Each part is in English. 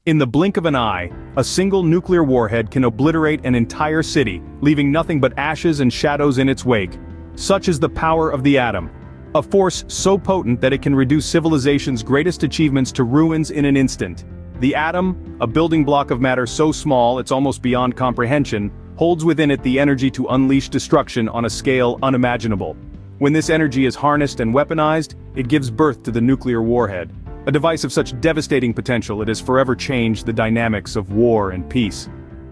In the blink of an eye, a single nuclear warhead can obliterate an entire city, leaving nothing but ashes and shadows in its wake. Such is the power of the atom. A force so potent that it can reduce civilization's greatest achievements to ruins in an instant. The atom, a building block of matter so small it's almost beyond comprehension, holds within it the energy to unleash destruction on a scale unimaginable. When this energy is harnessed and weaponized, it gives birth to the nuclear warhead. A device of such devastating potential it has forever changed the dynamics of war and peace.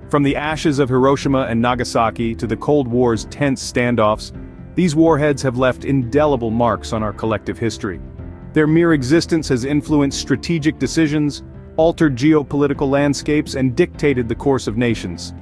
From the ashes of Hiroshima and Nagasaki to the Cold War's tense standoffs, these warheads have left indelible marks on our collective history. Their mere existence has influenced strategic decisions, altered geopolitical landscapes, and dictated the course of nations.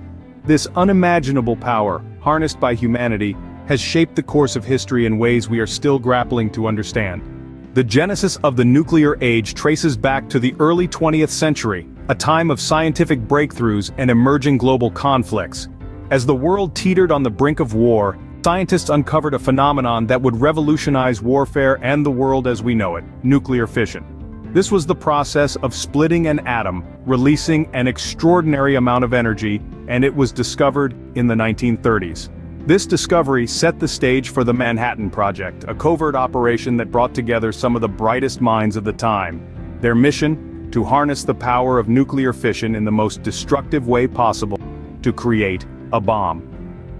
This unimaginable power, harnessed by humanity, has shaped the course of history in ways we are still grappling to understand. The genesis of the nuclear age traces back to the early 20th century, a time of scientific breakthroughs and emerging global conflicts. As the world teetered on the brink of war, scientists uncovered a phenomenon that would revolutionize warfare and the world as we know it: nuclear fission. This was the process of splitting an atom, releasing an extraordinary amount of energy, and it was discovered in the 1930s. This discovery set the stage for the Manhattan Project, a covert operation that brought together some of the brightest minds of the time. Their mission? To harness the power of nuclear fission in the most destructive way possible, to create a bomb.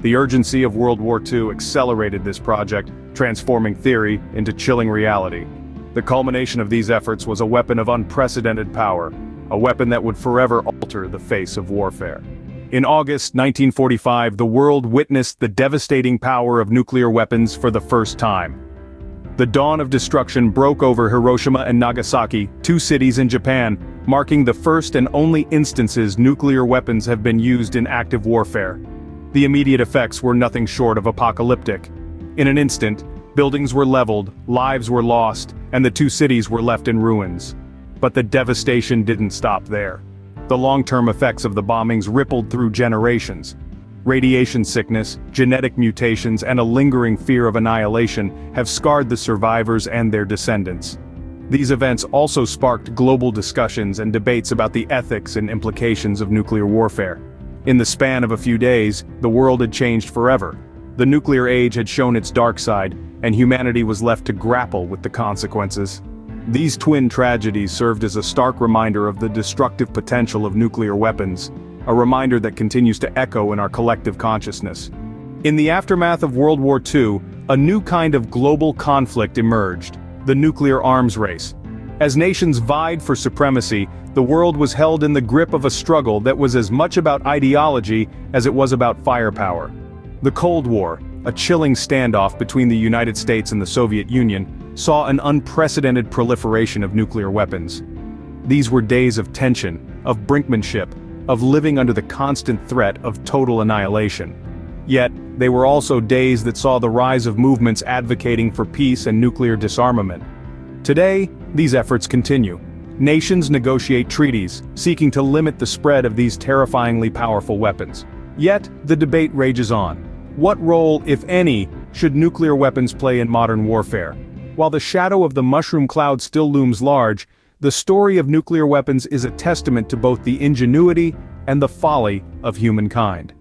The urgency of World War II accelerated this project, transforming theory into chilling reality. The culmination of these efforts was a weapon of unprecedented power, a weapon that would forever alter the face of warfare. In August 1945, the world witnessed the devastating power of nuclear weapons for the first time. The dawn of destruction broke over Hiroshima and Nagasaki, two cities in Japan, marking the first and only instances nuclear weapons have been used in active warfare. The immediate effects were nothing short of apocalyptic. In an instant, buildings were leveled, lives were lost, and the two cities were left in ruins. But the devastation didn't stop there. The long-term effects of the bombings rippled through generations. Radiation sickness, genetic mutations, and a lingering fear of annihilation have scarred the survivors and their descendants. These events also sparked global discussions and debates about the ethics and implications of nuclear warfare. In the span of a few days, the world had changed forever. The nuclear age had shown its dark side, and humanity was left to grapple with the consequences. These twin tragedies served as a stark reminder of the destructive potential of nuclear weapons, a reminder that continues to echo in our collective consciousness. In the aftermath of World War II, a new kind of global conflict emerged: the nuclear arms race. As nations vied for supremacy, the world was held in the grip of a struggle that was as much about ideology as it was about firepower. The Cold War, a chilling standoff between the United States and the Soviet Union, saw an unprecedented proliferation of nuclear weapons. These were days of tension, of brinkmanship, of living under the constant threat of total annihilation. Yet, they were also days that saw the rise of movements advocating for peace and nuclear disarmament. Today, these efforts continue. Nations negotiate treaties, seeking to limit the spread of these terrifyingly powerful weapons. Yet, the debate rages on. What role, if any, should nuclear weapons play in modern warfare? While the shadow of the mushroom cloud still looms large, the story of nuclear weapons is a testament to both the ingenuity and the folly of humankind.